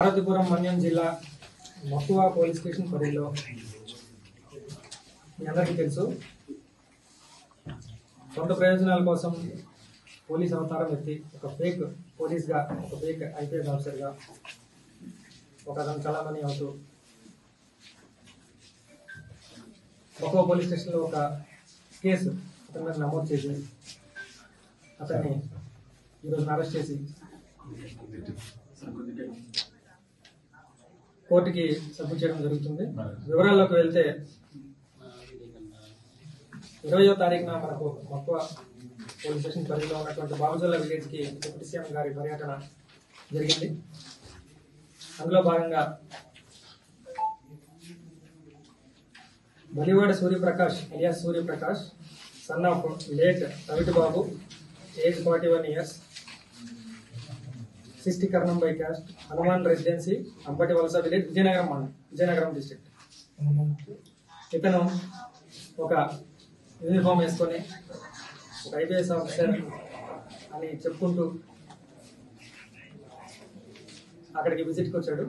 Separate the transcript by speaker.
Speaker 1: పార్వతీపురం మన్యం జిల్లా మక్కువ police station పరిధిలో మీ అందరికీ తెలుసు సొంత ప్రయోజనాల కోసం పోలీస్ అవతారం ఎత్తి ఒక ఫేక్ పోలీస్గా ఒక ఫేక్ ఐపీఎస్ ఆఫీసర్గా ఒక అతను చలామణి అవుతూ మక్కువ పోలీస్ స్టేషన్లో ఒక కేసు అతని మీద నమోదు చేసి అతన్ని ఈరోజు అరెస్ట్ చేసి కోర్టుకి సబ్మిట్ చేయడం జరుగుతుంది. వివరాల్లోకి వెళ్తే 20వ తారీఖున మనకు మక్కువ పోలీస్ స్టేషన్ పరిధిలో ఉన్నటువంటి బాబుజల్ల విలేజ్కి డిప్యూటీ సీఎం గారి పర్యటన జరిగింది. అందులో భాగంగా Balivada Suryaprakash alias Suryaprakash son of late రవిటి Babu age 41 years, 60 Karnam by caste, Hanuman residency, Ambati Valasa village, Vizianagaram district. ఇతను ఒక యూనిఫామ్ వేసుకొని ఒక ఐపీఎస్ ఆఫీసర్ అని చెప్పుకుంటూ అక్కడికి విజిట్కి వచ్చాడు.